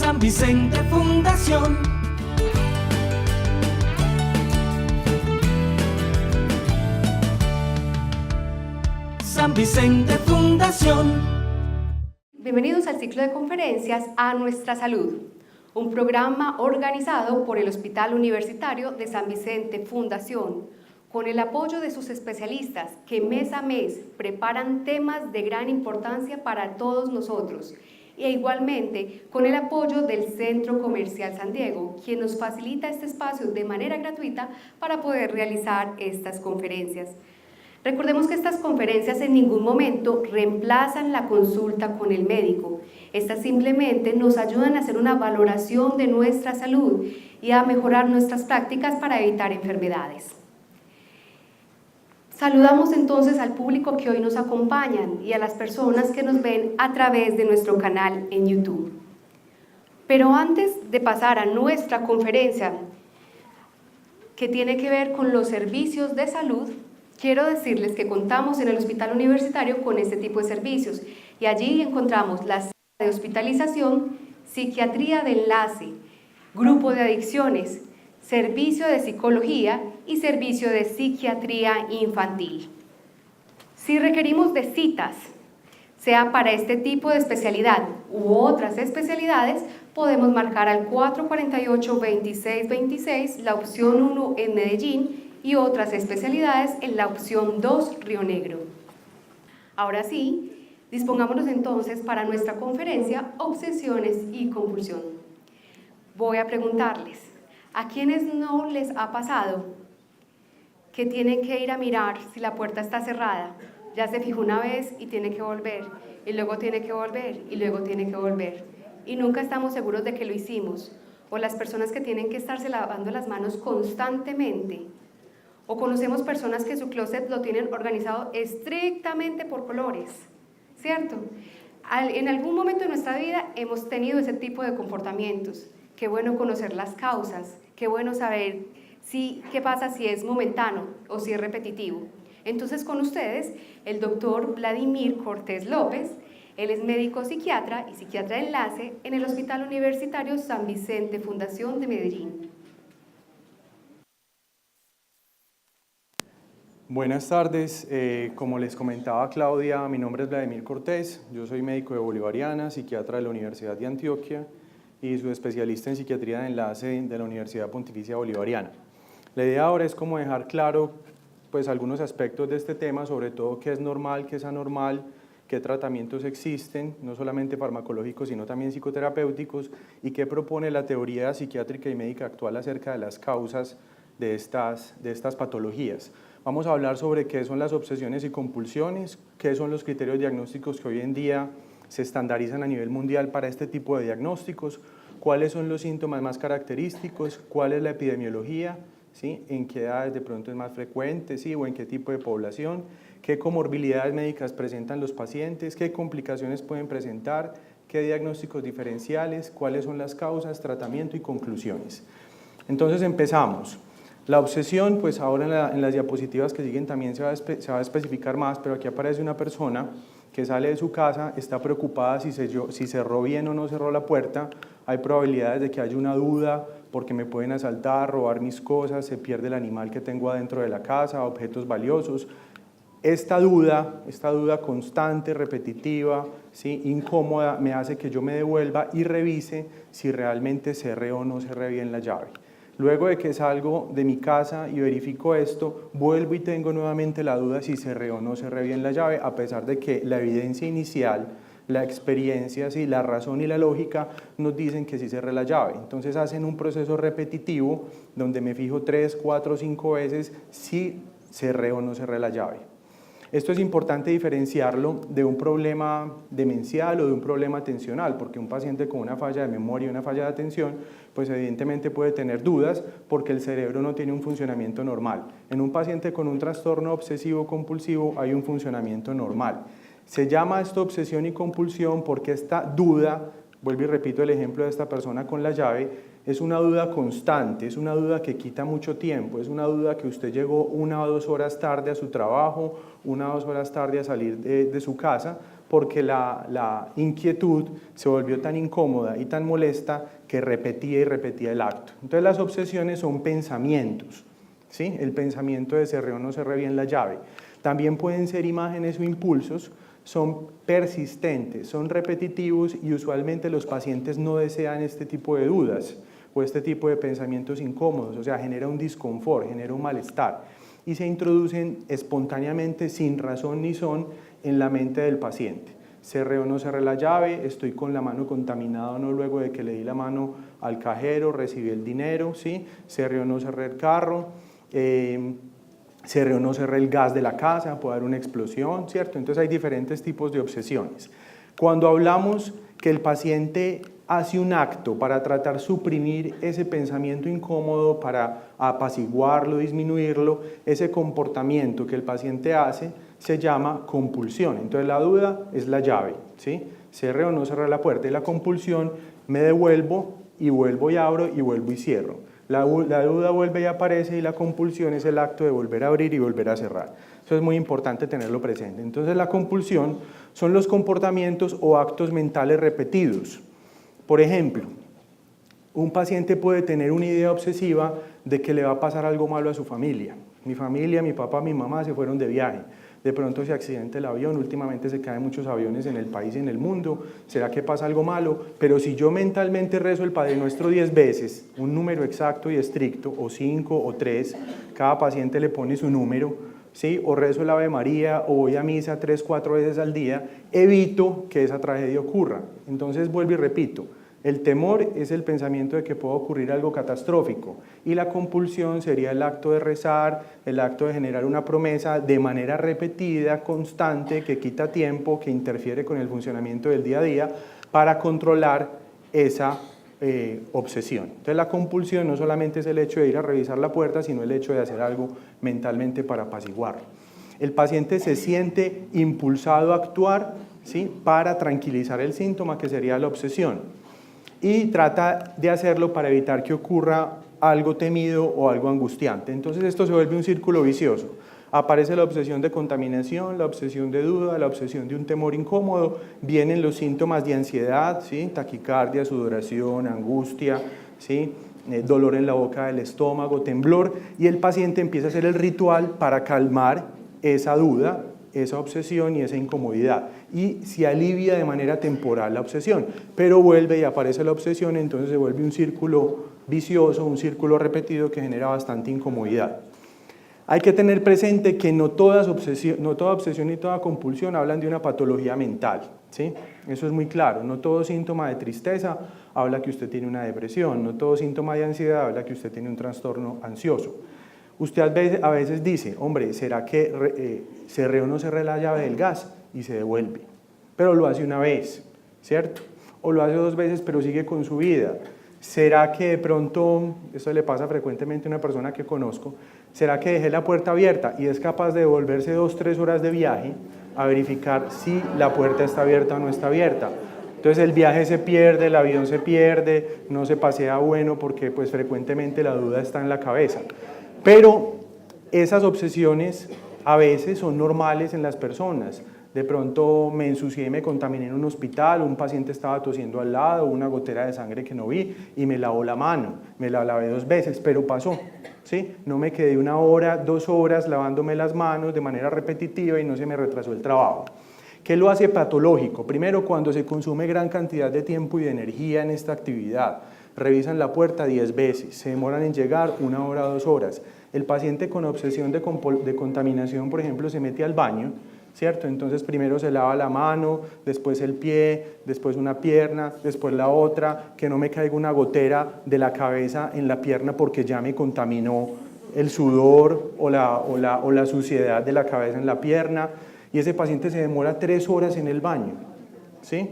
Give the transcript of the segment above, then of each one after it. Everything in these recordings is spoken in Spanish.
San Vicente Fundación. San Vicente Fundación. Bienvenidos al ciclo de conferencias A Nuestra Salud, un programa organizado por el Hospital Universitario de San Vicente Fundación, con el apoyo de sus especialistas que mes a mes preparan temas de gran importancia para todos nosotros, e igualmente con el apoyo del Centro Comercial San Diego, quien nos facilita este espacio de manera gratuita para poder realizar estas conferencias. Recordemos que estas conferencias en ningún momento reemplazan la consulta con el médico. Estas simplemente nos ayudan a hacer una valoración de nuestra salud y a mejorar nuestras prácticas para evitar enfermedades. Saludamos entonces al público que hoy nos acompañan y a las personas que nos ven a través de nuestro canal en YouTube. Pero antes de pasar a nuestra conferencia, que tiene que ver con los servicios de salud, quiero decirles que contamos en el Hospital Universitario con este tipo de servicios y allí encontramos la sala de hospitalización, psiquiatría de enlace, grupo de adicciones, servicio de psicología y servicio de psiquiatría infantil. Si requerimos de citas, sea para este tipo de especialidad u otras especialidades, podemos marcar al 448-2626, la opción 1 en Medellín, y otras especialidades en la opción 2 Río Negro. Ahora sí, dispongámonos entonces para nuestra conferencia Obsesiones y Compulsión. Voy a preguntarles, ¿a quiénes no les ha pasado que tienen que ir a mirar si la puerta está cerrada? Ya se fijó una vez y tiene que volver, y luego tiene que volver, y luego tiene que volver. Y nunca estamos seguros de que lo hicimos. O las personas que tienen que estarse lavando las manos constantemente. O conocemos personas que su closet lo tienen organizado estrictamente por colores, ¿cierto? En algún momento de nuestra vida hemos tenido ese tipo de comportamientos. Qué bueno conocer las causas, qué bueno saber qué pasa si es momentáneo o si es repetitivo. Entonces con ustedes, el doctor Vladimir Cortés López. Él es médico psiquiatra y psiquiatra de enlace en el Hospital Universitario San Vicente Fundación de Medellín. Buenas tardes, como les comentaba Claudia, mi nombre es Vladimir Cortés, yo soy médico de Bolivariana, psiquiatra de la Universidad de Antioquia y soy especialista en psiquiatría de enlace de la Universidad Pontificia Bolivariana. La idea ahora es como dejar claro pues, algunos aspectos de este tema, sobre todo qué es normal, qué es anormal, qué tratamientos existen, no solamente farmacológicos, sino también psicoterapéuticos, y qué propone la teoría psiquiátrica y médica actual acerca de las causas de estas patologías. Vamos a hablar sobre qué son las obsesiones y compulsiones, qué son los criterios diagnósticos que hoy en día se estandarizan a nivel mundial para este tipo de diagnósticos, cuáles son los síntomas más característicos, cuál es la epidemiología, ¿sí? En qué edades de pronto es más frecuente, ¿sí? O en qué tipo de población, qué comorbilidades médicas presentan los pacientes, qué complicaciones pueden presentar, qué diagnósticos diferenciales, cuáles son las causas, tratamiento y conclusiones. Entonces empezamos. La obsesión, pues ahora en las diapositivas que siguen también se va a especificar más, pero aquí aparece una persona que sale de su casa, está preocupada si cerró bien o no cerró la puerta, hay probabilidades de que haya una duda porque me pueden asaltar, robar mis cosas, se pierde el animal que tengo adentro de la casa, objetos valiosos. Esta duda constante, repetitiva, ¿sí? Incómoda, me hace que yo me devuelva y revise si realmente cerré o no cerré bien la llave. Luego de que salgo de mi casa y verifico esto, vuelvo y tengo nuevamente la duda si cerré o no cerré bien la llave, a pesar de que la evidencia inicial, la experiencia, ¿sí? La razón y la lógica nos dicen que sí cerré la llave. Entonces hacen un proceso repetitivo donde me fijo 3, 4, 5 veces si cerré o no cerré la llave. Esto es importante diferenciarlo de un problema demencial o de un problema atencional, porque un paciente con una falla de memoria y una falla de atención, pues evidentemente puede tener dudas porque el cerebro no tiene un funcionamiento normal. En un paciente con un trastorno obsesivo compulsivo hay un funcionamiento normal. Se llama esto obsesión y compulsión porque esta duda, vuelvo y repito el ejemplo de esta persona con la llave, es una duda constante, es una duda que quita mucho tiempo, es una duda que usted llegó 1 o 2 horas tarde a su trabajo, 1 o 2 horas tarde a salir de su casa, porque la inquietud se volvió tan incómoda y tan molesta que repetía y repetía el acto. Entonces las obsesiones son pensamientos, ¿sí? El pensamiento de cerré o no cerré bien la llave. También pueden ser imágenes o impulsos, son persistentes, son repetitivos y usualmente los pacientes no desean este tipo de dudas o este tipo de pensamientos incómodos, o sea, genera un disconfort, genera un malestar y se introducen espontáneamente sin razón ni son en la mente del paciente. Cerré o no cerré la llave, estoy con la mano contaminada o no luego de que le di la mano al cajero, recibí el dinero, ¿sí? Cerré o no cerré el carro, cerré o no cerré el gas de la casa, puede haber una explosión, ¿cierto? Entonces hay diferentes tipos de obsesiones. Cuando hablamos que el paciente hace un acto para tratar de suprimir ese pensamiento incómodo, para apaciguarlo, disminuirlo, ese comportamiento que el paciente hace se llama compulsión. Entonces la duda es la llave, ¿sí? Cerré o no cerré la puerta, y la compulsión me devuelvo y vuelvo y abro y vuelvo y cierro. La duda vuelve y aparece y la compulsión es el acto de volver a abrir y volver a cerrar. Eso es muy importante tenerlo presente. Entonces la compulsión son los comportamientos o actos mentales repetidos. Por ejemplo, un paciente puede tener una idea obsesiva de que le va a pasar algo malo a su familia. Mi familia, mi papá, mi mamá se fueron de viaje. De pronto se accidenta el avión, últimamente se caen muchos aviones en el país y en el mundo, ¿será que pasa algo malo? Pero si yo mentalmente rezo el Padre Nuestro 10 veces, un número exacto y estricto, o 5 o 3, cada paciente le pone su número, ¿sí? O rezo el Ave María, o voy a misa 3, 4 veces al día, evito que esa tragedia ocurra. Entonces vuelvo y repito, el temor es el pensamiento de que pueda ocurrir algo catastrófico y la compulsión sería el acto de rezar, el acto de generar una promesa de manera repetida, constante, que quita tiempo, que interfiere con el funcionamiento del día a día para controlar esa obsesión. Entonces la compulsión no solamente es el hecho de ir a revisar la puerta, sino el hecho de hacer algo mentalmente para apaciguarlo. El paciente se siente impulsado a actuar, ¿sí? Para tranquilizar el síntoma que sería la obsesión. Y trata de hacerlo para evitar que ocurra algo temido o algo angustiante. Entonces esto se vuelve un círculo vicioso. Aparece la obsesión de contaminación, la obsesión de duda, la obsesión de un temor incómodo, vienen los síntomas de ansiedad, ¿sí? Taquicardia, sudoración, angustia, ¿sí? Dolor en la boca del estómago, temblor, y el paciente empieza a hacer el ritual para calmar esa duda, esa obsesión y esa incomodidad, y se alivia de manera temporal la obsesión, pero vuelve y aparece la obsesión, entonces se vuelve un círculo vicioso, un círculo repetido que genera bastante incomodidad. Hay que tener presente que no toda obsesión y toda compulsión hablan de una patología mental, ¿sí? Eso es muy claro, no todo síntoma de tristeza habla que usted tiene una depresión, no todo síntoma de ansiedad habla que usted tiene un trastorno ansioso. Usted a veces dice, hombre, ¿será que cerré o no cerré la llave del gas? Y se devuelve. Pero lo hace una vez, ¿cierto? O lo hace 2 veces, pero sigue con su vida. ¿Será que de pronto, esto le pasa frecuentemente a una persona que conozco, será que dejé la puerta abierta y es capaz de devolverse 2 o 3 horas de viaje a verificar si la puerta está abierta o no está abierta? Entonces el viaje se pierde, el avión se pierde, no se pasea bueno porque pues frecuentemente la duda está en la cabeza. Pero esas obsesiones a veces son normales en las personas. De pronto me ensucié y me contaminé en un hospital, un paciente estaba tosiendo al lado, una gotera de sangre que no vi y me lavó la mano, me la lavé 2 veces, pero pasó, ¿sí? No me quedé 1 hora, 2 horas lavándome las manos de manera repetitiva y no se me retrasó el trabajo. ¿Qué lo hace patológico? Primero, cuando se consume gran cantidad de tiempo y de energía en esta actividad. Revisan la puerta 10 veces, se demoran en llegar 1 hora, 2 horas. El paciente con obsesión de contaminación, por ejemplo, se mete al baño, ¿cierto? Entonces primero se lava la mano, después el pie, después una pierna, después la otra, que no me caiga una gotera de la cabeza en la pierna porque ya me contaminó el sudor o la suciedad de la cabeza en la pierna, y ese paciente se demora 3 horas en el baño, ¿sí?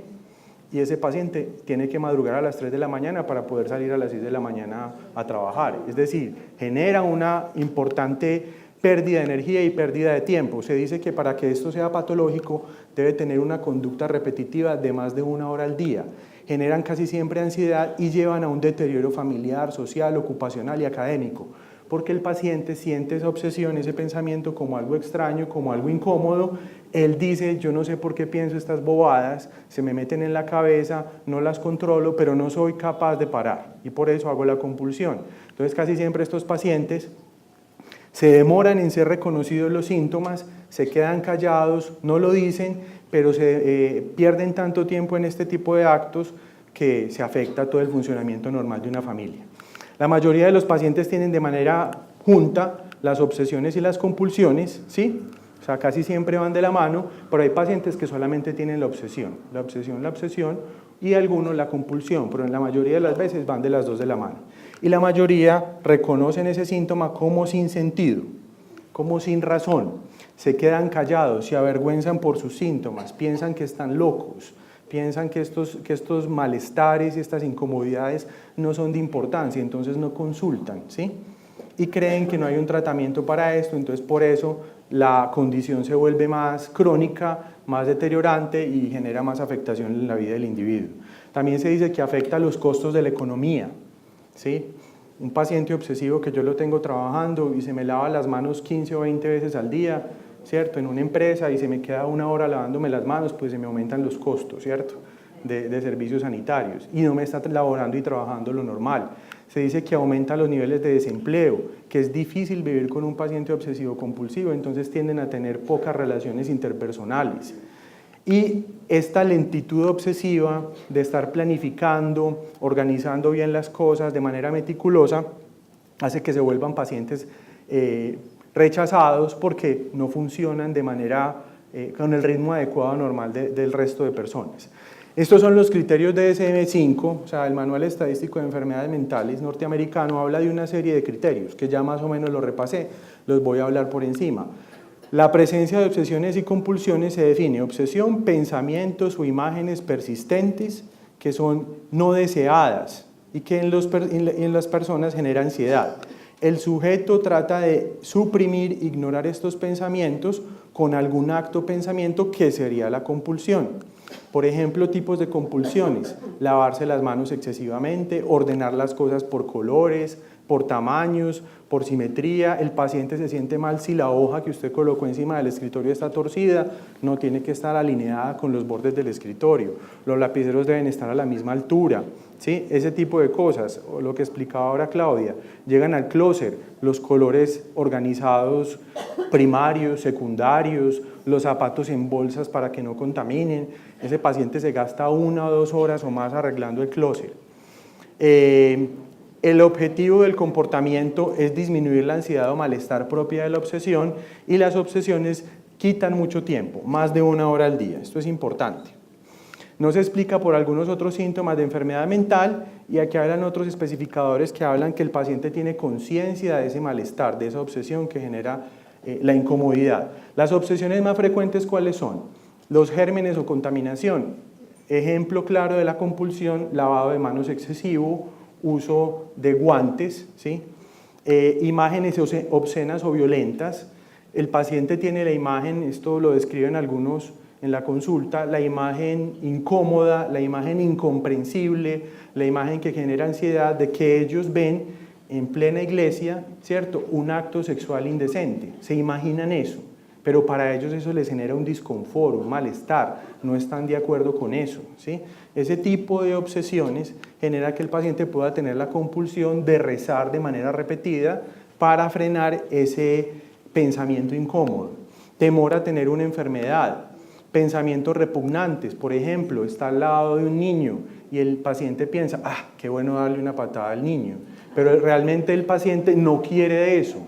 Y ese paciente tiene que madrugar a las 3 de la mañana para poder salir a las 6 de la mañana a trabajar. Es decir, genera una importante pérdida de energía y pérdida de tiempo. Se dice que para que esto sea patológico debe tener una conducta repetitiva de más de 1 hora al día. Generan casi siempre ansiedad y llevan a un deterioro familiar, social, ocupacional y académico. porque el paciente siente esa obsesión, ese pensamiento como algo extraño, como algo incómodo. Él dice, yo no sé por qué pienso estas bobadas, se me meten en la cabeza, no las controlo, pero no soy capaz de parar y por eso hago la compulsión. Entonces casi siempre estos pacientes se demoran en ser reconocidos los síntomas, se quedan callados, no lo dicen, pero se pierden tanto tiempo en este tipo de actos que se afecta todo el funcionamiento normal de una familia. La mayoría de los pacientes tienen de manera junta las obsesiones y las compulsiones, ¿sí? O sea, casi siempre van de la mano, pero hay pacientes que solamente tienen la obsesión, y algunos la compulsión, pero en la mayoría de las veces van de las dos de la mano. Y la mayoría reconocen ese síntoma como sin sentido, como sin razón. Se quedan callados, se avergüenzan por sus síntomas, piensan que están locos, piensan que estos malestares y estas incomodidades no son de importancia, entonces no consultan, ¿sí? Y creen que no hay un tratamiento para esto, entonces por eso la condición se vuelve más crónica, más deteriorante y genera más afectación en la vida del individuo. También se dice que afecta los costos de la economía, ¿sí? Un paciente obsesivo que yo lo tengo trabajando y se me lava las manos 15 o 20 veces al día, ¿cierto? En una empresa y se me queda una hora lavándome las manos, pues se me aumentan los costos, ¿cierto? De servicios sanitarios y no me está laborando y trabajando lo normal. Se dice que aumenta los niveles de desempleo, que es difícil vivir con un paciente obsesivo compulsivo, entonces tienden a tener pocas relaciones interpersonales. Y esta lentitud obsesiva de estar planificando, organizando bien las cosas de manera meticulosa, hace que se vuelvan pacientes rechazados porque no funcionan de manera, con el ritmo adecuado normal del resto de personas. Estos son los criterios de DSM-5, o sea, el Manual Estadístico de Enfermedades Mentales norteamericano habla de una serie de criterios que ya más o menos los repasé, los voy a hablar por encima. La presencia de obsesiones y compulsiones se define obsesión, pensamientos o imágenes persistentes que son no deseadas y que en las personas genera ansiedad. El sujeto trata de suprimir, ignorar estos pensamientos con algún acto o pensamiento que sería la compulsión. Por ejemplo, tipos de compulsiones: lavarse las manos excesivamente, ordenar las cosas por colores, por tamaños, por simetría. El paciente se siente mal si la hoja que usted colocó encima del escritorio está torcida, no tiene que estar alineada con los bordes del escritorio. Los lapiceros deben estar a la misma altura, ¿sí? Ese tipo de cosas, o lo que explicaba ahora Claudia. Llegan al closet, los colores organizados primarios, secundarios, los zapatos en bolsas para que no contaminen. Ese paciente se gasta 1 o 2 horas o más arreglando el closet. El objetivo del comportamiento es disminuir la ansiedad o malestar propia de la obsesión, y las obsesiones quitan mucho tiempo, más de 1 hora al día. Esto es importante. No se explica por algunos otros síntomas de enfermedad mental, y aquí hablan otros especificadores que hablan que el paciente tiene conciencia de ese malestar, de esa obsesión que genera la incomodidad. Las obsesiones más frecuentes, ¿cuáles son? Los gérmenes o contaminación. Ejemplo claro de la compulsión: lavado de manos excesivo, uso de guantes, ¿sí? Imágenes obscenas o violentas. El paciente tiene la imagen, esto lo describen algunos en la consulta, la imagen incómoda, la imagen incomprensible, la imagen que genera ansiedad de que ellos ven en plena iglesia, ¿cierto?, un acto sexual indecente. Se imaginan eso, pero para ellos eso les genera un disconfort, un malestar, no están de acuerdo con eso, ¿sí? Ese tipo de obsesiones genera que el paciente pueda tener la compulsión de rezar de manera repetida para frenar ese pensamiento incómodo. Temor a tener una enfermedad. Pensamientos repugnantes, por ejemplo, está al lado de un niño y el paciente piensa, qué bueno darle una patada al niño, pero realmente el paciente no quiere eso,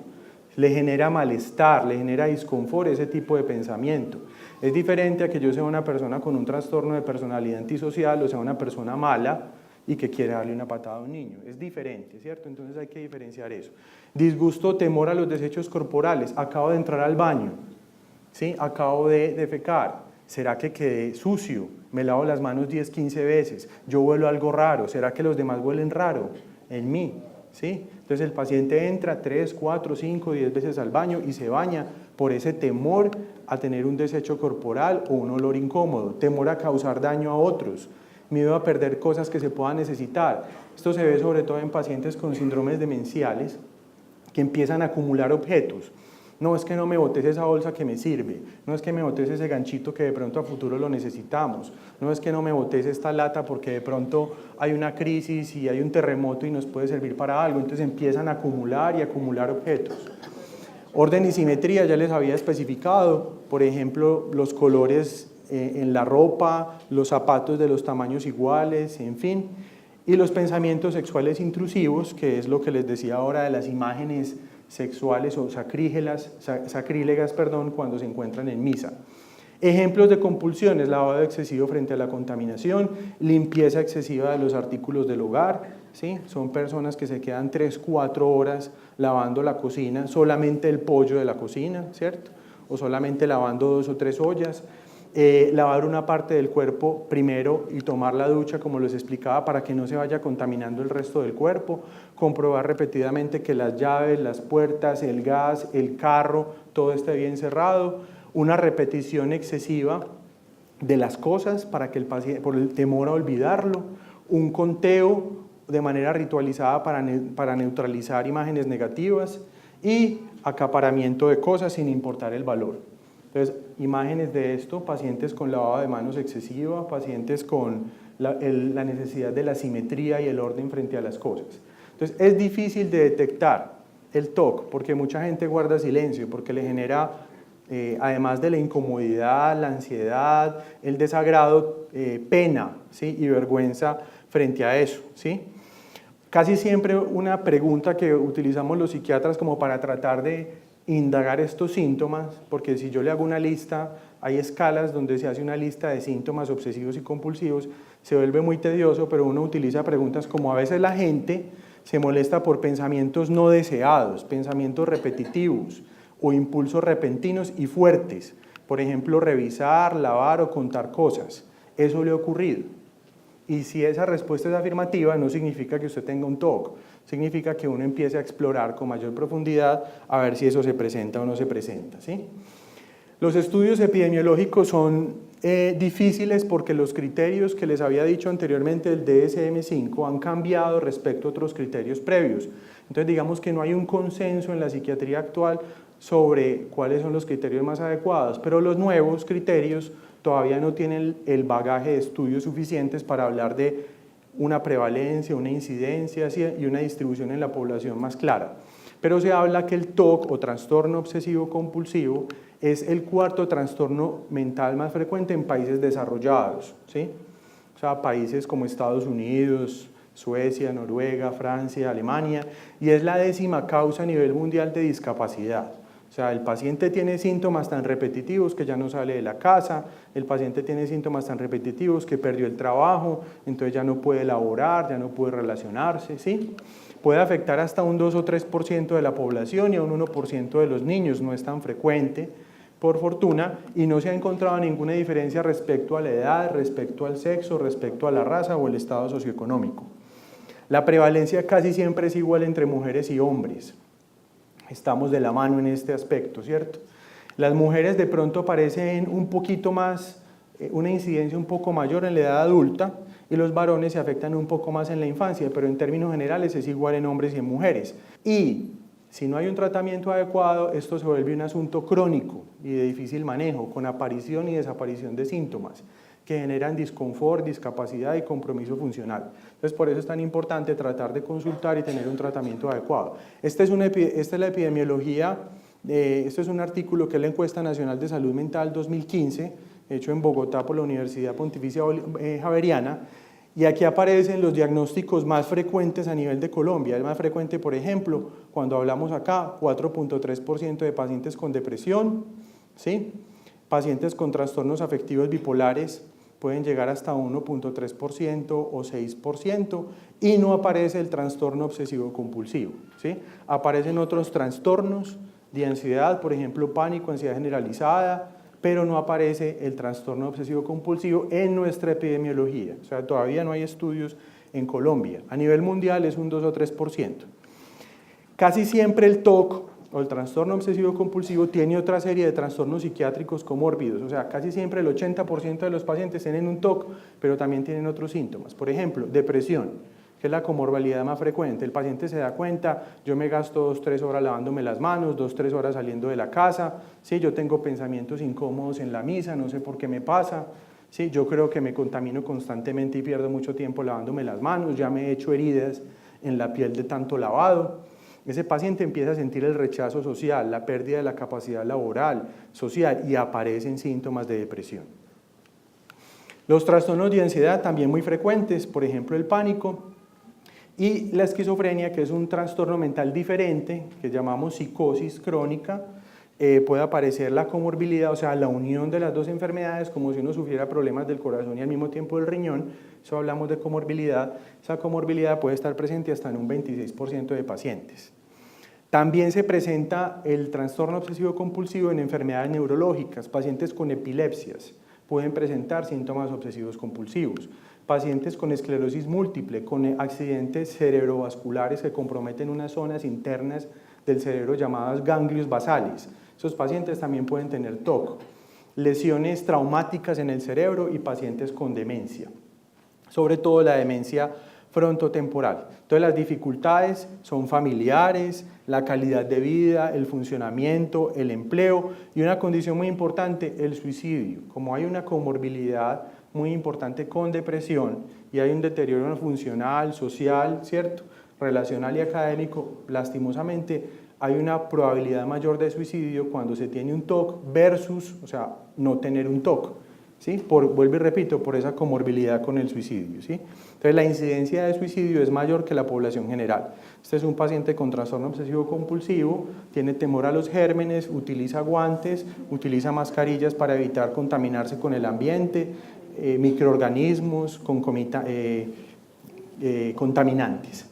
le genera malestar, le genera disconfort ese tipo de pensamiento. Es diferente a que yo sea una persona con un trastorno de personalidad antisocial o sea una persona mala y que quiere darle una patada a un niño. Es diferente, ¿cierto? Entonces hay que diferenciar eso. Disgusto, temor a los desechos corporales. Acabo de entrar al baño, ¿sí? Acabo de defecar. ¿Será que quedé sucio? Me lavo las manos 10, 15 veces. Yo huelo algo raro. ¿Será que los demás huelen raro en mí? ¿Sí? Entonces el paciente entra 3, 4, 5, 10 veces al baño y se baña por ese temor a tener un desecho corporal o un olor incómodo, temor a causar daño a otros, miedo a perder cosas que se puedan necesitar. Esto se ve sobre todo en pacientes con síndromes demenciales que empiezan a acumular objetos. No es que no me botes esa bolsa que me sirve, no es que me botes ese ganchito que de pronto a futuro lo necesitamos, no es que no me botes esta lata porque de pronto hay una crisis y hay un terremoto y nos puede servir para algo, entonces empiezan a acumular y acumular objetos. Orden y simetría ya les había especificado, por ejemplo, los colores en la ropa, los zapatos de los tamaños iguales, en fin, y los pensamientos sexuales intrusivos, que es lo que les decía ahora de las imágenes sexuales o sacrílegas, cuando se encuentran en misa. Ejemplos de compulsiones: lavado excesivo frente a la contaminación, limpieza excesiva de los artículos del hogar, ¿sí? Son personas que se quedan 3-4 horas lavando la cocina, solamente el pollo de la cocina, ¿cierto? O solamente lavando 2 o 3 ollas. Lavar una parte del cuerpo primero y tomar la ducha, como les explicaba, para que no se vaya contaminando el resto del cuerpo. Comprobar repetidamente que las llaves, las puertas, el gas, el carro, todo esté bien cerrado. Una repetición excesiva de las cosas para que el paciente, por el temor a olvidarlo. Un conteo de manera ritualizada para neutralizar imágenes negativas. Y acaparamiento de cosas sin importar el valor. Entonces, imágenes de esto: pacientes con lavado de manos excesiva, pacientes con la necesidad de la simetría y el orden frente a las cosas. Entonces, es difícil de detectar el TOC porque mucha gente guarda silencio, porque le genera, además de la incomodidad, la ansiedad, el desagrado, pena, ¿sí? Y vergüenza frente a eso, ¿sí? Casi siempre una pregunta que utilizamos los psiquiatras como para tratar de indagar estos síntomas, porque si yo le hago una lista, hay escalas donde se hace una lista de síntomas obsesivos y compulsivos, se vuelve muy tedioso, pero uno utiliza preguntas como: a veces la gente se molesta por pensamientos no deseados, pensamientos repetitivos o impulsos repentinos y fuertes, por ejemplo, revisar, lavar o contar cosas. ¿Eso le ha ocurrido? Y si esa respuesta es afirmativa, no significa que usted tenga un TOC, significa que uno empiece a explorar con mayor profundidad a ver si eso se presenta o no se presenta, ¿sí? Los estudios epidemiológicos son difíciles porque los criterios que les había dicho anteriormente del DSM-5 han cambiado respecto a otros criterios previos. Entonces, digamos que no hay un consenso en la psiquiatría actual sobre cuáles son los criterios más adecuados, pero los nuevos criterios todavía no tienen el bagaje de estudios suficientes para hablar de una prevalencia, una incidencia y una distribución en la población más clara. Pero se habla que el TOC o trastorno obsesivo compulsivo es el 4º trastorno mental más frecuente en países desarrollados, ¿sí? O sea, países como Estados Unidos, Suecia, Noruega, Francia, Alemania, y es la 10ª causa a nivel mundial de discapacidad. O sea, el paciente tiene síntomas tan repetitivos que ya no sale de la casa, el paciente tiene síntomas tan repetitivos que perdió el trabajo, entonces ya no puede laborar, ya no puede relacionarse, ¿sí? Puede afectar hasta un 2 o 3% de la población y a un 1% de los niños, no es tan frecuente, por fortuna, y no se ha encontrado ninguna diferencia respecto a la edad, respecto al sexo, respecto a la raza o el estado socioeconómico. La prevalencia casi siempre es igual entre mujeres y hombres. Estamos de la mano en este aspecto, ¿cierto? Las mujeres de pronto aparecen un poquito más, una incidencia un poco mayor en la edad adulta, y los varones se afectan un poco más en la infancia, pero en términos generales es igual en hombres y en mujeres. Y si no hay un tratamiento adecuado, esto se vuelve un asunto crónico y de difícil manejo, con aparición y desaparición de síntomas que generan disconfort, discapacidad y compromiso funcional. Entonces, por eso es tan importante tratar de consultar y tener un tratamiento adecuado. Esta es la epidemiología, este es un artículo que es la Encuesta Nacional de Salud Mental 2015, hecho en Bogotá por la Universidad Pontificia Javeriana, y aquí aparecen los diagnósticos más frecuentes a nivel de Colombia. El más frecuente, por ejemplo, cuando hablamos acá, 4.3% de pacientes con depresión, ¿sí? Pacientes con trastornos afectivos bipolares pueden llegar hasta 1.3% o 6%, y no aparece el trastorno obsesivo compulsivo, ¿sí? Aparecen otros trastornos de ansiedad, por ejemplo, pánico, ansiedad generalizada, pero no aparece el trastorno obsesivo compulsivo en nuestra epidemiología. O sea, todavía no hay estudios en Colombia. A nivel mundial es un 2 o 3%. Casi siempre el TOC o el trastorno obsesivo compulsivo tiene otra serie de trastornos psiquiátricos comórbidos. O sea, casi siempre el 80% de los pacientes tienen un TOC, pero también tienen otros síntomas. Por ejemplo, depresión, que es la comorbilidad más frecuente. El paciente se da cuenta, yo me gasto 2 o 3 horas lavándome las manos, 2 o 3 horas saliendo de la casa, ¿sí? Yo tengo pensamientos incómodos en la misa, no sé por qué me pasa, ¿sí? Yo creo que me contamino constantemente y pierdo mucho tiempo lavándome las manos, ya me he hecho heridas en la piel de tanto lavado. Ese paciente empieza a sentir el rechazo social, la pérdida de la capacidad laboral, social, y aparecen síntomas de depresión. Los trastornos de ansiedad también muy frecuentes, por ejemplo el pánico, y la esquizofrenia, que es un trastorno mental diferente, que llamamos psicosis crónica. Puede aparecer la comorbilidad, o sea, la unión de las dos enfermedades, como si uno sufriera problemas del corazón y al mismo tiempo del riñón. Eso hablamos de comorbilidad. Esa comorbilidad puede estar presente hasta en un 26% de pacientes. También se presenta el trastorno obsesivo compulsivo en enfermedades neurológicas. Pacientes con epilepsias pueden presentar síntomas obsesivos compulsivos. Pacientes con esclerosis múltiple, con accidentes cerebrovasculares que comprometen unas zonas internas del cerebro llamadas ganglios basales. Esos pacientes también pueden tener TOC. Lesiones traumáticas en el cerebro y pacientes con demencia. Sobre todo la demencia frontotemporal. Entonces las dificultades son familiares, la calidad de vida, el funcionamiento, el empleo y una condición muy importante, el suicidio. Como hay una comorbilidad muy importante con depresión y hay un deterioro funcional, social, ¿cierto?, relacional y académico, lastimosamente hay una probabilidad mayor de suicidio cuando se tiene un TOC versus, o sea, no tener un TOC, ¿sí? Vuelvo y repito, por esa comorbilidad con el suicidio, ¿sí? Entonces la incidencia de suicidio es mayor que la población general. Este es un paciente con trastorno obsesivo compulsivo, tiene temor a los gérmenes, utiliza guantes, utiliza mascarillas para evitar contaminarse con el ambiente, microorganismos, contaminantes.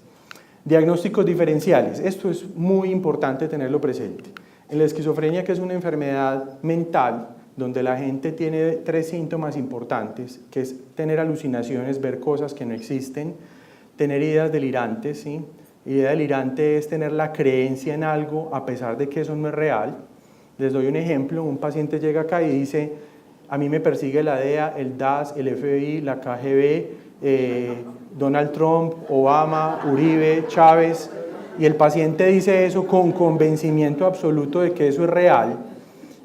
Diagnósticos diferenciales, esto es muy importante tenerlo presente. En la esquizofrenia, que es una enfermedad mental, donde la gente tiene 3 síntomas importantes, que es tener alucinaciones, ver cosas que no existen, tener ideas delirantes, ¿sí? Idea delirante es tener la creencia en algo a pesar de que eso no es real. Les doy un ejemplo, un paciente llega acá y dice, a mí me persigue la DEA, el DAS, el FBI, la KGB, Donald Trump, Obama, Uribe, Chávez, y el paciente dice eso con convencimiento absoluto de que eso es real,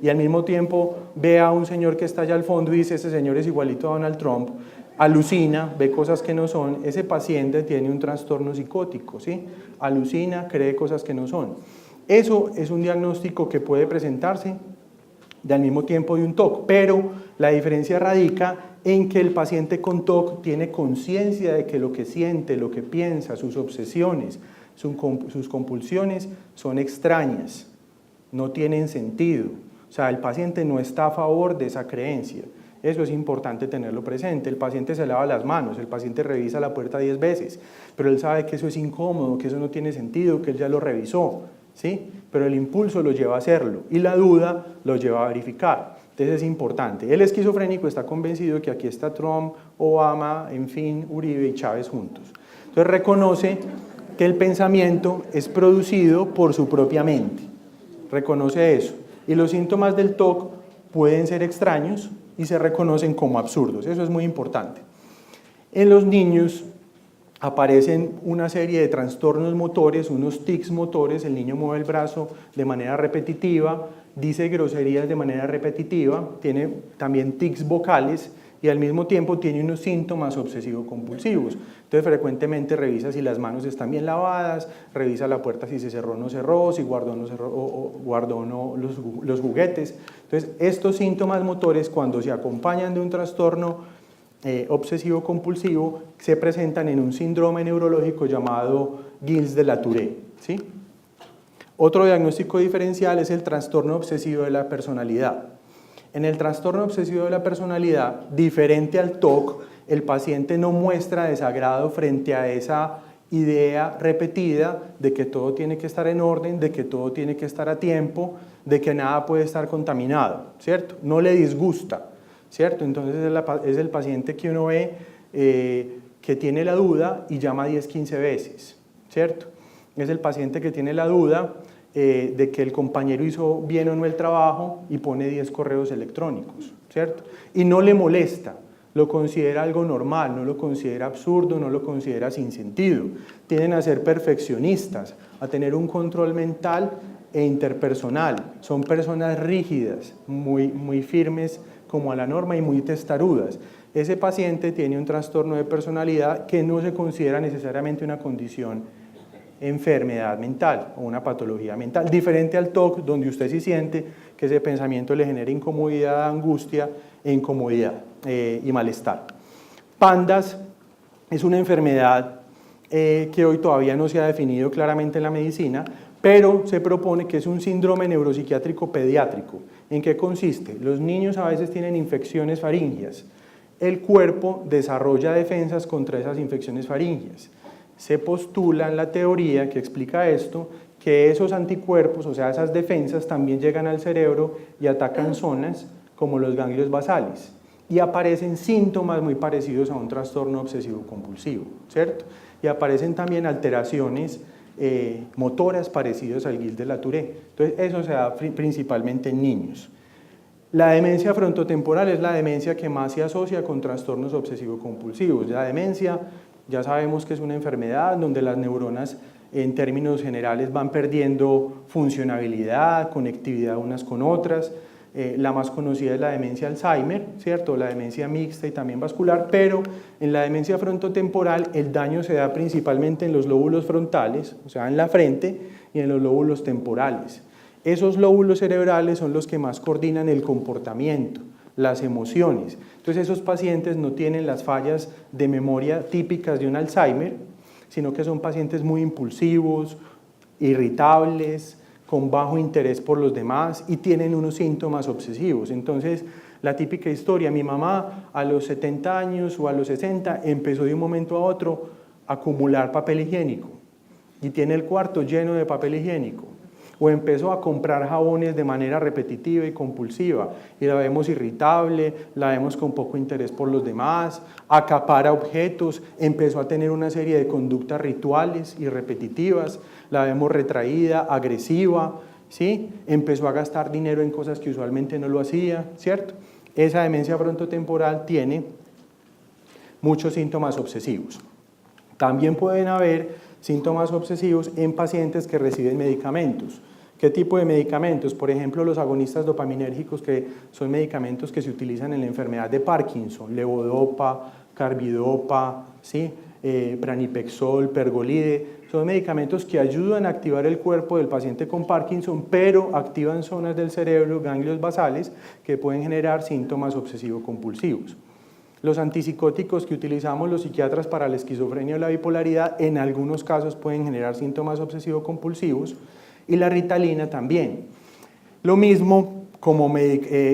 y al mismo tiempo ve a un señor que está allá al fondo y dice, ese señor es igualito a Donald Trump, alucina, ve cosas que no son, ese paciente tiene un trastorno psicótico, ¿sí? Alucina, cree cosas que no son. Eso es un diagnóstico que puede presentarse al mismo tiempo de un TOC, pero la diferencia radica en que el paciente con TOC tiene conciencia de que lo que siente, lo que piensa, sus obsesiones, sus compulsiones son extrañas, no tienen sentido. O sea, el paciente no está a favor de esa creencia. Eso es importante tenerlo presente. El paciente se lava las manos, el paciente revisa la puerta 10 veces, pero él sabe que eso es incómodo, que eso no tiene sentido, que él ya lo revisó, ¿sí? Pero el impulso lo lleva a hacerlo y la duda lo lleva a verificar. Entonces es importante. El esquizofrénico está convencido que aquí está Trump, Obama, en fin, Uribe y Chávez juntos. Entonces reconoce que el pensamiento es producido por su propia mente. Reconoce eso. Y los síntomas del TOC pueden ser extraños y se reconocen como absurdos. Eso es muy importante. En los niños aparecen una serie de trastornos motores, unos tics motores, el niño mueve el brazo de manera repetitiva, dice groserías de manera repetitiva, tiene también tics vocales y al mismo tiempo tiene unos síntomas obsesivo-compulsivos. Entonces frecuentemente revisa si las manos están bien lavadas, revisa la puerta si se cerró o no cerró, si guardó o no, guardó o no los juguetes. Entonces estos síntomas motores, cuando se acompañan de un trastorno obsesivo-compulsivo, se presentan en un síndrome neurológico llamado Gilles de la Tourette, ¿sí? Otro diagnóstico diferencial es el trastorno obsesivo de la personalidad. En el trastorno obsesivo de la personalidad, diferente al TOC, el paciente no muestra desagrado frente a esa idea repetida de que todo tiene que estar en orden, de que todo tiene que estar a tiempo, de que nada puede estar contaminado, ¿cierto? No le disgusta, ¿cierto? Entonces es el paciente que uno ve que tiene la duda y llama 10, 15 veces, ¿cierto? Es el paciente que tiene la duda de que el compañero hizo bien o no el trabajo y pone 10 correos electrónicos, ¿cierto? Y no le molesta. lo considera algo normal, no lo considera absurdo, no lo considera sin sentido. Tienden a ser perfeccionistas, a tener un control mental e interpersonal. Son personas rígidas, muy firmes como a la norma y muy testarudas. Ese paciente tiene un trastorno de personalidad que no se considera necesariamente una condición enfermedad mental o una patología mental, diferente al TOC, donde usted sí siente que ese pensamiento le genera incomodidad, angustia e incomodidad y malestar. PANDAS es una enfermedad que hoy todavía no se ha definido claramente en la medicina, pero se propone que es un síndrome neuropsiquiátrico pediátrico. ¿En qué consiste? Los niños a veces tienen infecciones faríngeas. El cuerpo desarrolla defensas contra esas infecciones faríngeas. Se postula en la teoría que explica esto, que esos anticuerpos, o sea, esas defensas también llegan al cerebro y atacan zonas como los ganglios basales y aparecen síntomas muy parecidos a un trastorno obsesivo-compulsivo, ¿cierto? Y aparecen también alteraciones motoras parecidas al Gilles de la Tourette. Entonces, eso se da principalmente en niños. La demencia frontotemporal es la demencia que más se asocia con trastornos obsesivo-compulsivos. La demencia ya sabemos que es una enfermedad donde las neuronas en términos generales van perdiendo funcionabilidad, conectividad unas con otras. La más conocida es la demencia Alzheimer, ¿cierto? La demencia mixta y también vascular, pero en la demencia frontotemporal el daño se da principalmente en los lóbulos frontales, o sea, en la frente, y en los lóbulos temporales. Esos lóbulos cerebrales son los que más coordinan el comportamiento, las emociones. Entonces esos pacientes no tienen las fallas de memoria típicas de un Alzheimer, sino que son pacientes muy impulsivos, irritables, con bajo interés por los demás y tienen unos síntomas obsesivos. Entonces, la típica historia, mi mamá a los 70 años o a los 60 empezó de un momento a otro a acumular papel higiénico y tiene el cuarto lleno de papel higiénico. O empezó a comprar jabones de manera repetitiva y compulsiva y la vemos irritable, la vemos con poco interés por los demás, acapara objetos, empezó a tener una serie de conductas rituales y repetitivas, la vemos retraída, agresiva, ¿sí? Empezó a gastar dinero en cosas que usualmente no lo hacía, ¿cierto? Esa demencia frontotemporal tiene muchos síntomas obsesivos. También pueden haber síntomas obsesivos en pacientes que reciben medicamentos. ¿Qué tipo de medicamentos? Por ejemplo, los agonistas dopaminérgicos, que son medicamentos que se utilizan en la enfermedad de Parkinson, levodopa, carbidopa, ¿sí? Pranipexol, pergolide, son medicamentos que ayudan a activar el cuerpo del paciente con Parkinson, pero activan zonas del cerebro, ganglios basales, que pueden generar síntomas obsesivo-compulsivos. Los antipsicóticos que utilizamos los psiquiatras para la esquizofrenia o la bipolaridad en algunos casos pueden generar síntomas obsesivo-compulsivos y la ritalina también. Lo mismo como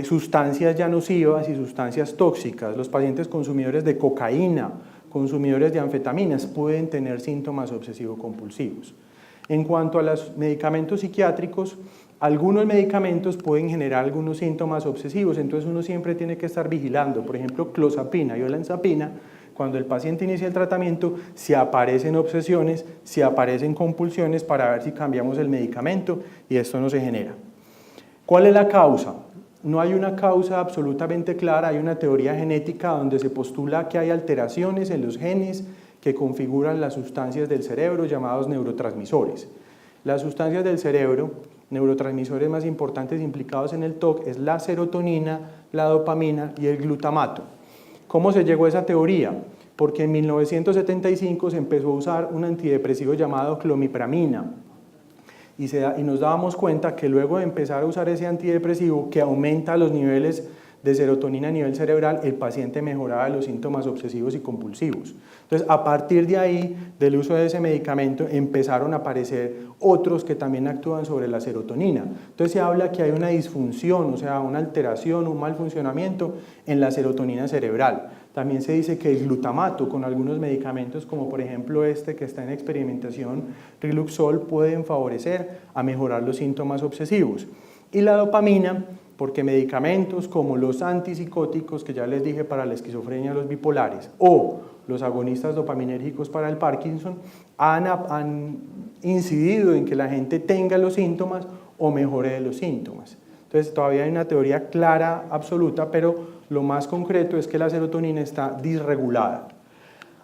sustancias ya nocivas y sustancias tóxicas. Los pacientes consumidores de cocaína, consumidores de anfetaminas pueden tener síntomas obsesivo-compulsivos. En cuanto a los medicamentos psiquiátricos, algunos medicamentos pueden generar algunos síntomas obsesivos, entonces uno siempre tiene que estar vigilando. Por ejemplo, clozapina y olanzapina, cuando el paciente inicia el tratamiento, si aparecen obsesiones, si aparecen compulsiones, para ver si cambiamos el medicamento y esto no se genera. ¿Cuál es la causa? No hay una causa absolutamente clara, hay una teoría genética donde se postula que hay alteraciones en los genes que configuran las sustancias del cerebro llamados neurotransmisores. Las sustancias del cerebro, neurotransmisores más importantes implicados en el TOC, es la serotonina, la dopamina y el glutamato. ¿Cómo se llegó a esa teoría? Porque en 1975 se empezó a usar un antidepresivo llamado clomipramina y nos dábamos cuenta que luego de empezar a usar ese antidepresivo que aumenta los niveles de serotonina a nivel cerebral, el paciente mejoraba los síntomas obsesivos y compulsivos. Entonces, a partir de ahí, del uso de ese medicamento, empezaron a aparecer otros que también actúan sobre la serotonina. Entonces, se habla que hay una disfunción, o sea, una alteración, un mal funcionamiento en la serotonina cerebral. También se dice que el glutamato con algunos medicamentos, como por ejemplo este que está en experimentación, Riluxol, pueden favorecer a mejorar los síntomas obsesivos. Y la dopamina, porque medicamentos como los antipsicóticos, que ya les dije para la esquizofrenia, los bipolares, o los agonistas dopaminérgicos para el Parkinson, han incidido en que la gente tenga los síntomas o mejore de los síntomas. Entonces todavía hay una teoría clara, absoluta, pero lo más concreto es que la serotonina está disregulada.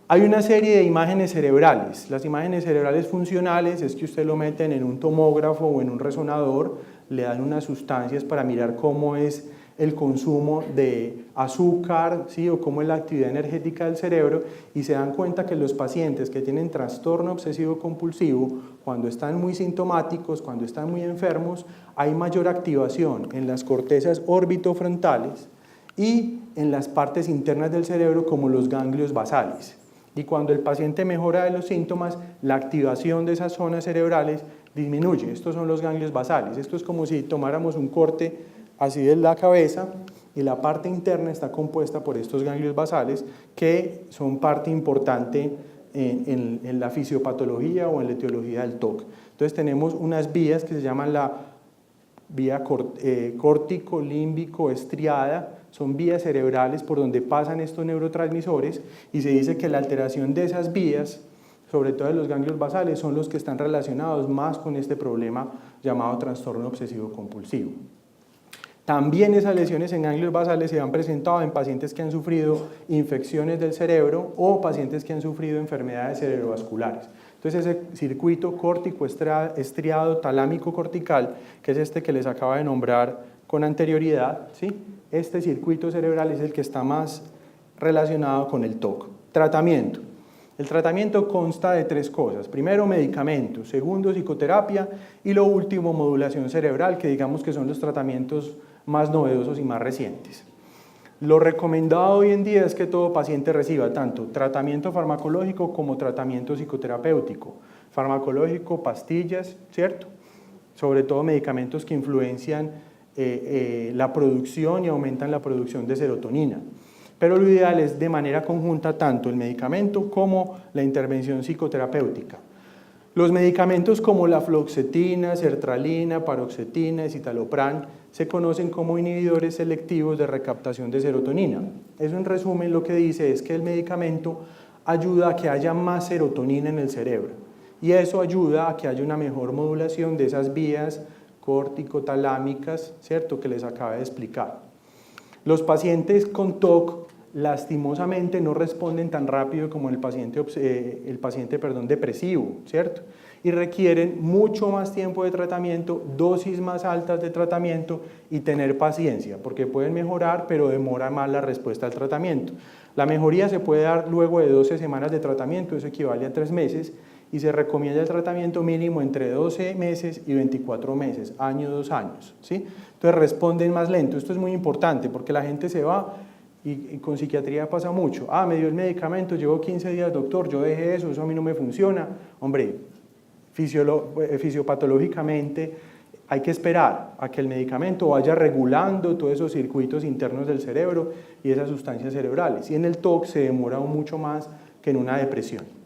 Hay una serie de imágenes cerebrales. Las imágenes cerebrales funcionales es que usted lo meten en un tomógrafo o en un resonador, le dan unas sustancias para mirar cómo es el consumo de azúcar, ¿sí? O cómo es la actividad energética del cerebro, y se dan cuenta que los pacientes que tienen trastorno obsesivo compulsivo, cuando están muy sintomáticos, cuando están muy enfermos, hay mayor activación en las cortezas orbitofrontales y en las partes internas del cerebro como los ganglios basales. Y cuando el paciente mejora de los síntomas, la activación de esas zonas cerebrales disminuye. Estos son los ganglios basales. Esto es como si tomáramos un corte así de la cabeza y la parte interna está compuesta por estos ganglios basales que son parte importante en la fisiopatología o en la etiología del TOC. Entonces tenemos unas vías que se llaman la vía córtico-límbico-estriada, son vías cerebrales por donde pasan estos neurotransmisores, y se dice que la alteración de esas vías, sobre todo de los ganglios basales, son los que están relacionados más con este problema llamado trastorno obsesivo compulsivo. También esas lesiones en ganglios basales se han presentado en pacientes que han sufrido infecciones del cerebro o pacientes que han sufrido enfermedades cerebrovasculares. Entonces ese circuito córtico estriado talámico cortical, que es este que les acaba de nombrar con anterioridad, ¿sí? Este circuito cerebral es el que está más relacionado con el TOC. Tratamiento. El tratamiento consta de 3 cosas. Primero, medicamentos. Segundo, psicoterapia. Y lo último, modulación cerebral, que digamos que son los tratamientos más novedosos y más recientes. Lo recomendado hoy en día es que todo paciente reciba tanto tratamiento farmacológico como tratamiento psicoterapéutico. Farmacológico, pastillas, ¿cierto? Sobre todo medicamentos que influencian la producción y aumentan la producción de serotonina. Pero lo ideal es de manera conjunta tanto el medicamento como la intervención psicoterapéutica. Los medicamentos como la fluoxetina, sertralina, paroxetina, escitalopram se conocen como inhibidores selectivos de recaptación de serotonina. Eso en resumen lo que dice es que el medicamento ayuda a que haya más serotonina en el cerebro y eso ayuda a que haya una mejor modulación de esas vías córtico-talámicas, ¿cierto?, que les acabé de explicar. Los pacientes con TOC lastimosamente no responden tan rápido como el paciente depresivo, ¿cierto? Y requieren mucho más tiempo de tratamiento, dosis más altas de tratamiento y tener paciencia, porque pueden mejorar, pero demora más la respuesta al tratamiento. La mejoría se puede dar luego de 12 semanas de tratamiento, eso equivale a 3 meses, y se recomienda el tratamiento mínimo entre 12 meses y 24 meses, año, 2 años, ¿sí? Entonces responden más lento. Esto es muy importante porque la gente se va y con psiquiatría pasa mucho. Ah, me dio el medicamento, llevo 15 días, doctor, yo dejé eso a mí no me funciona. Hombre, fisiopatológicamente hay que esperar a que el medicamento vaya regulando todos esos circuitos internos del cerebro y esas sustancias cerebrales. Y en el TOC se demora mucho más que en una depresión.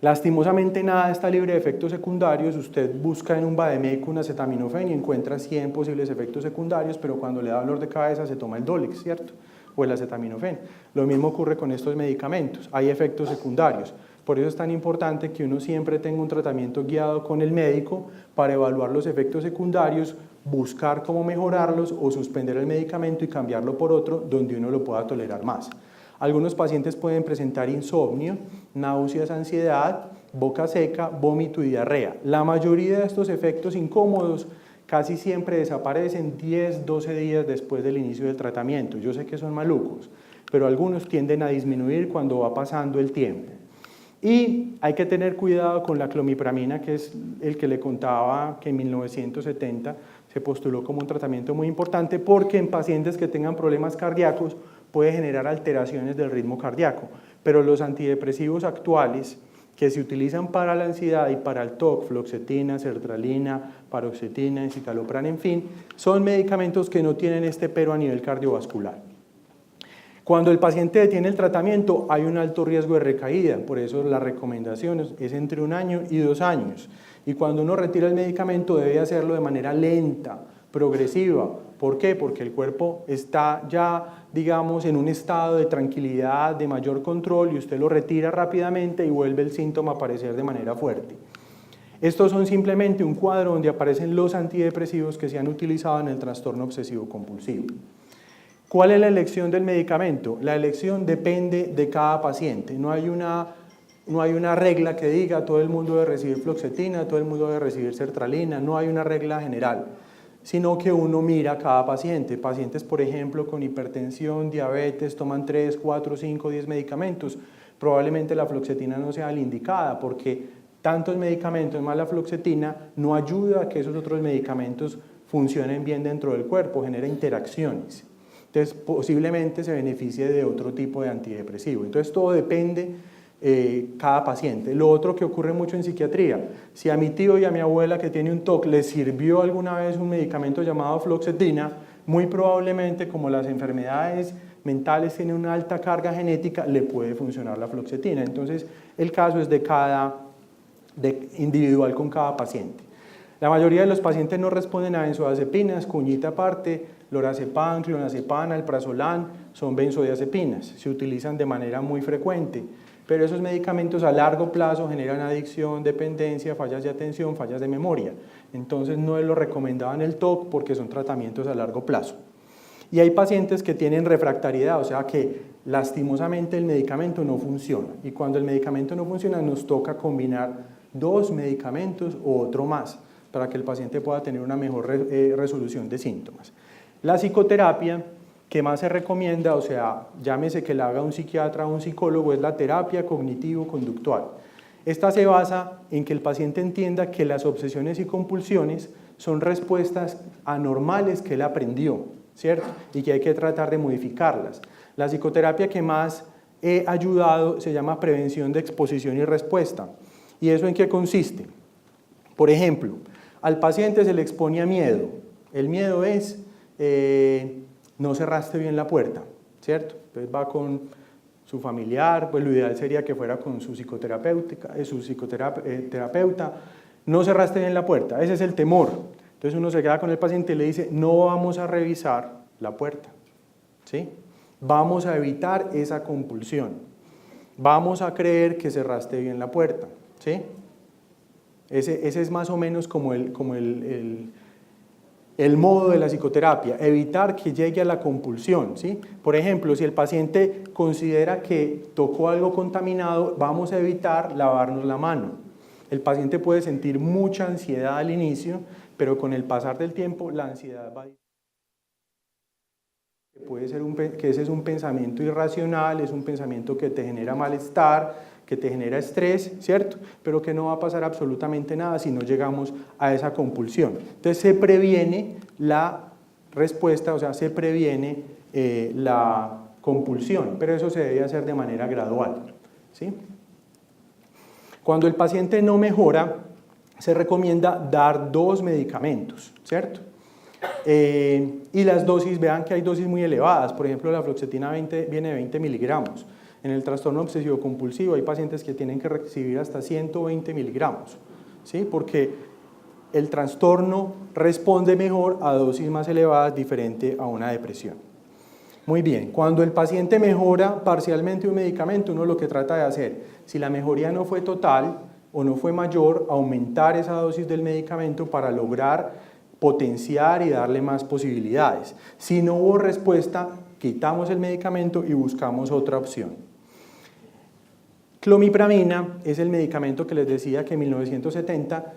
Lastimosamente nada está libre de efectos secundarios. Usted busca en un vademécum acetaminofén y encuentra 100 posibles efectos secundarios, pero cuando le da dolor de cabeza se toma el Dolex, ¿cierto? O el acetaminofén. Lo mismo ocurre con estos medicamentos, hay efectos secundarios. Por eso es tan importante que uno siempre tenga un tratamiento guiado con el médico para evaluar los efectos secundarios, buscar cómo mejorarlos o suspender el medicamento y cambiarlo por otro donde uno lo pueda tolerar más. Algunos pacientes pueden presentar insomnio, náuseas, ansiedad, boca seca, vómito y diarrea. La mayoría de estos efectos incómodos casi siempre desaparecen 10-12 días después del inicio del tratamiento. Yo sé que son malucos, pero algunos tienden a disminuir cuando va pasando el tiempo. Y hay que tener cuidado con la clomipramina, que es el que le contaba que en 1970 se postuló como un tratamiento muy importante porque en pacientes que tengan problemas cardíacos puede generar alteraciones del ritmo cardíaco, pero los antidepresivos actuales que se utilizan para la ansiedad y para el TOC, fluoxetina, sertralina, paroxetina, escitalopram, en fin, son medicamentos que no tienen este pero a nivel cardiovascular. Cuando el paciente detiene el tratamiento hay un alto riesgo de recaída, por eso la recomendación es entre 1 año y 2 años. Y cuando uno retira el medicamento debe hacerlo de manera lenta, progresiva. ¿Por qué? Porque el cuerpo está ya, digamos, en un estado de tranquilidad, de mayor control y usted lo retira rápidamente y vuelve el síntoma a aparecer de manera fuerte. Estos son simplemente un cuadro donde aparecen los antidepresivos que se han utilizado en el trastorno obsesivo compulsivo. ¿Cuál es la elección del medicamento? La elección depende de cada paciente. No hay una regla que diga todo el mundo debe recibir fluoxetina, todo el mundo debe recibir sertralina, no hay una regla general, sino que uno mira a cada paciente. Pacientes, por ejemplo, con hipertensión, diabetes, toman 3, 4, 5, 10 medicamentos, probablemente la fluoxetina no sea la indicada porque tantos medicamentos más la fluoxetina no ayuda a que esos otros medicamentos funcionen bien dentro del cuerpo, genera interacciones. Entonces, posiblemente se beneficie de otro tipo de antidepresivo. Entonces, todo depende cada paciente. Lo otro que ocurre mucho en psiquiatría, si a mi tío y a mi abuela que tiene un TOC les sirvió alguna vez un medicamento llamado fluoxetina, muy probablemente, como las enfermedades mentales tienen una alta carga genética, le puede funcionar la fluoxetina. Entonces, el caso es individual con cada paciente. La mayoría de los pacientes no responden a benzodiazepinas, cuñita aparte, lorazepam, clonazepam, alprazolam, son benzodiazepinas, se utilizan de manera muy frecuente, pero esos medicamentos a largo plazo generan adicción, dependencia, fallas de atención, fallas de memoria. Entonces no es lo recomendado en el TOC porque son tratamientos a largo plazo. Y hay pacientes que tienen refractariedad, o sea que lastimosamente el medicamento no funciona. Y cuando el medicamento no funciona nos toca combinar 2 medicamentos o otro más para que el paciente pueda tener una mejor resolución de síntomas. La psicoterapia que más se recomienda, o sea, llámese que la haga un psiquiatra o un psicólogo, es la terapia cognitivo-conductual. Esta se basa en que el paciente entienda que las obsesiones y compulsiones son respuestas anormales que él aprendió, ¿cierto? Y que hay que tratar de modificarlas. La psicoterapia que más he ayudado se llama prevención de exposición y respuesta. ¿Y eso en qué consiste? Por ejemplo, al paciente se le expone a miedo. El miedo es no cerraste bien la puerta, ¿cierto? Entonces va con su familiar, pues lo ideal sería que fuera con su psicoterapeuta, no cerraste bien la puerta, ese es el temor. Entonces uno se queda con el paciente y le dice, no vamos a revisar la puerta, ¿sí? Vamos a evitar esa compulsión, vamos a creer que cerraste bien la puerta, ¿sí? Ese es más o menos como el modo de la psicoterapia, evitar que llegue a la compulsión, ¿sí? Por ejemplo, si el paciente considera que tocó algo contaminado, vamos a evitar lavarnos la mano. El paciente puede sentir mucha ansiedad al inicio, pero con el pasar del tiempo la ansiedad va a disminuir. Puede ser que ese es un pensamiento irracional, es un pensamiento que te genera malestar, que te genera estrés, ¿cierto? Pero que no va a pasar absolutamente nada si no llegamos a esa compulsión. Entonces se previene la respuesta, o sea, se previene la compulsión, pero eso se debe hacer de manera gradual, ¿sí? Cuando el paciente no mejora, se recomienda dar 2 medicamentos, ¿cierto? Y las dosis, vean que hay dosis muy elevadas, por ejemplo la fluoxetina viene de 20 miligramos. En el trastorno obsesivo compulsivo hay pacientes que tienen que recibir hasta 120 miligramos, ¿sí? Porque el trastorno responde mejor a dosis más elevadas diferente a una depresión. Muy bien, cuando el paciente mejora parcialmente un medicamento, uno lo que trata de hacer, si la mejoría no fue total o no fue mayor, aumentar esa dosis del medicamento para lograr potenciar y darle más posibilidades. Si no hubo respuesta, quitamos el medicamento y buscamos otra opción. Clomipramina es el medicamento que les decía que en 1970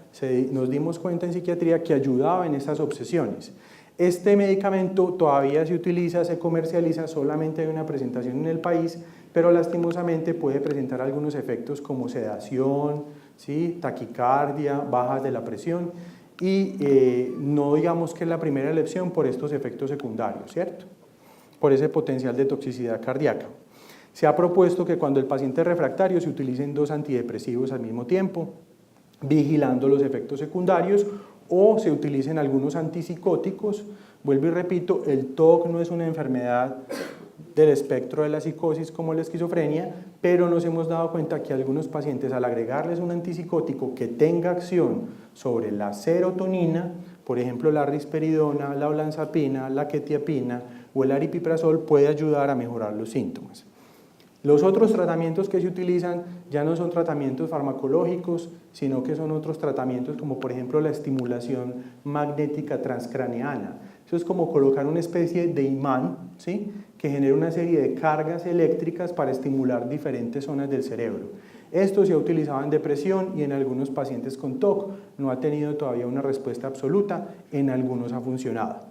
nos dimos cuenta en psiquiatría que ayudaba en estas obsesiones. Este medicamento todavía se utiliza, se comercializa, solamente hay una presentación en el país, pero lastimosamente puede presentar algunos efectos como sedación, ¿sí? Taquicardia, bajas de la presión y no digamos que es la primera elección por estos efectos secundarios, ¿cierto? Por ese potencial de toxicidad cardíaca. Se ha propuesto que cuando el paciente es refractario se utilicen 2 antidepresivos al mismo tiempo, vigilando los efectos secundarios, o se utilicen algunos antipsicóticos. Vuelvo y repito, el TOC no es una enfermedad del espectro de la psicosis como la esquizofrenia, pero nos hemos dado cuenta que algunos pacientes al agregarles un antipsicótico que tenga acción sobre la serotonina, por ejemplo la risperidona, la olanzapina, la quetiapina o el aripiprazol, puede ayudar a mejorar los síntomas. Los otros tratamientos que se utilizan ya no son tratamientos farmacológicos, sino que son otros tratamientos como por ejemplo la estimulación magnética transcraneana. Eso es como colocar una especie de imán, ¿sí?, que genera una serie de cargas eléctricas para estimular diferentes zonas del cerebro. Esto se ha utilizado en depresión y en algunos pacientes con TOC. No ha tenido todavía una respuesta absoluta, en algunos ha funcionado.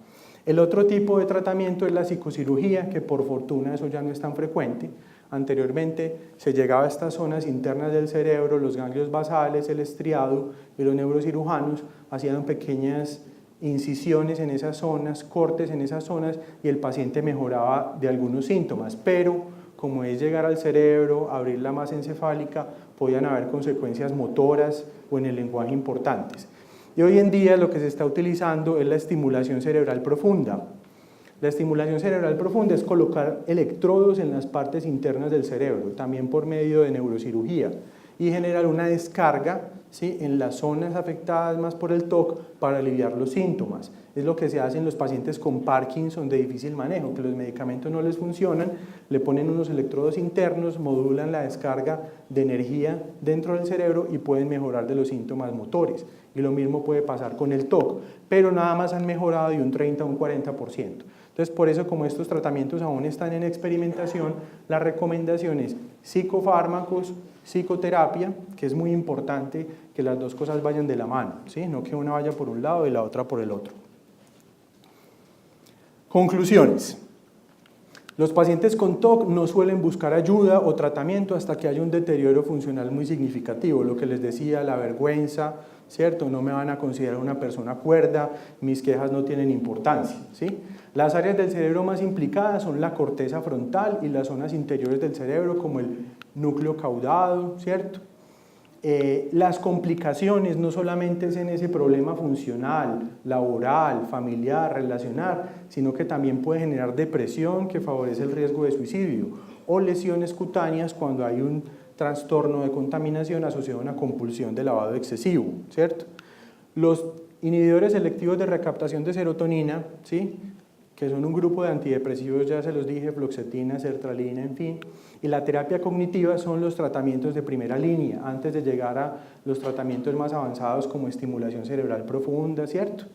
El otro tipo de tratamiento es la psicocirugía, que por fortuna eso ya no es tan frecuente. Anteriormente se llegaba a estas zonas internas del cerebro, los ganglios basales, el estriado, y los neurocirujanos hacían pequeñas incisiones en esas zonas, cortes en esas zonas, y el paciente mejoraba de algunos síntomas, pero como es llegar al cerebro, abrir la masa encefálica, podían haber consecuencias motoras o en el lenguaje importantes. Y hoy en día lo que se está utilizando es la estimulación cerebral profunda. La estimulación cerebral profunda es colocar electrodos en las partes internas del cerebro, también por medio de neurocirugía, y generar una descarga, ¿sí?, en las zonas afectadas más por el TOC para aliviar los síntomas. Es lo que se hace en los pacientes con Parkinson de difícil manejo, que los medicamentos no les funcionan, le ponen unos electrodos internos, modulan la descarga de energía dentro del cerebro y pueden mejorar de los síntomas motores. Y lo mismo puede pasar con el TOC, pero nada más han mejorado de un 30 a un 40%. Entonces, por eso, como estos tratamientos aún están en experimentación, la recomendación es psicofármacos, psicoterapia, que es muy importante que las dos cosas vayan de la mano, ¿sí?, no que una vaya por un lado y la otra por el otro. Conclusiones. Los pacientes con TOC no suelen buscar ayuda o tratamiento hasta que haya un deterioro funcional muy significativo, lo que les decía, la vergüenza, ¿cierto? No me van a considerar una persona cuerda, mis quejas no tienen importancia, ¿sí? Las áreas del cerebro más implicadas son la corteza frontal y las zonas interiores del cerebro, como el núcleo caudado, ¿cierto? Las complicaciones no solamente es en ese problema funcional, laboral, familiar, relacional, sino que también puede generar depresión que favorece el riesgo de suicidio o lesiones cutáneas cuando hay un trastorno de contaminación asociado a una compulsión de lavado excesivo, ¿cierto? Los inhibidores selectivos de recaptación de serotonina, ¿sí?, que son un grupo de antidepresivos, ya se los dije, fluoxetina, sertralina, en fin, y la terapia cognitiva son los tratamientos de primera línea, antes de llegar a los tratamientos más avanzados como estimulación cerebral profunda, ¿cierto?,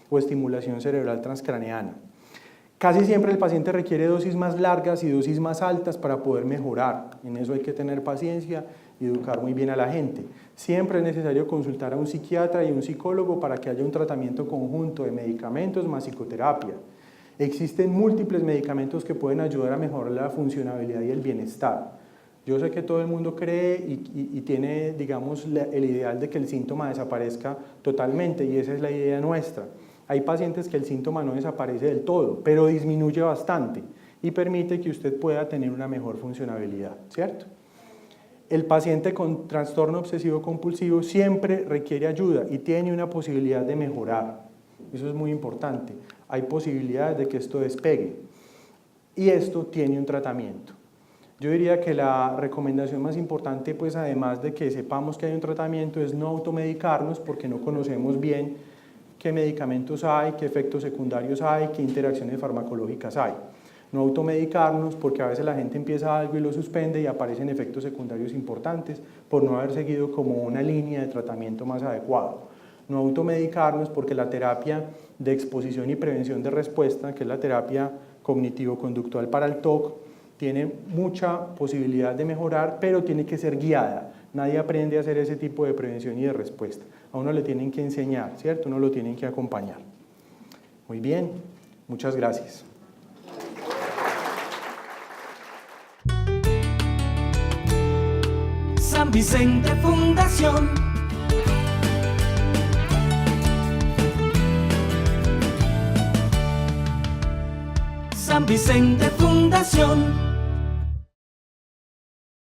o estimulación cerebral transcraneana. Casi siempre el paciente requiere dosis más largas y dosis más altas para poder mejorar. En eso hay que tener paciencia y educar muy bien a la gente. Siempre es necesario consultar a un psiquiatra y un psicólogo para que haya un tratamiento conjunto de medicamentos más psicoterapia. Existen múltiples medicamentos que pueden ayudar a mejorar la funcionabilidad y el bienestar. Yo sé que todo el mundo cree y tiene, digamos, el ideal de que el síntoma desaparezca totalmente, y esa es la idea nuestra. Hay pacientes que el síntoma no desaparece del todo, pero disminuye bastante y permite que usted pueda tener una mejor funcionabilidad, ¿cierto? El paciente con trastorno obsesivo compulsivo siempre requiere ayuda y tiene una posibilidad de mejorar. Eso es muy importante. Hay posibilidades de que esto despegue y esto tiene un tratamiento. Yo diría que la recomendación más importante, pues además de que sepamos que hay un tratamiento, es no automedicarnos porque no conocemos bien qué medicamentos hay, qué efectos secundarios hay, qué interacciones farmacológicas hay. No automedicarnos porque a veces la gente empieza algo y lo suspende y aparecen efectos secundarios importantes por no haber seguido como una línea de tratamiento más adecuado. No automedicarnos porque la terapia de exposición y prevención de respuesta, que es la terapia cognitivo-conductual para el TOC, tiene mucha posibilidad de mejorar, pero tiene que ser guiada. Nadie aprende a hacer ese tipo de prevención y de respuesta. A uno le tienen que enseñar, ¿cierto? Uno lo tienen que acompañar. Muy bien, muchas gracias. San Vicente Fundación. San Vicente Fundación.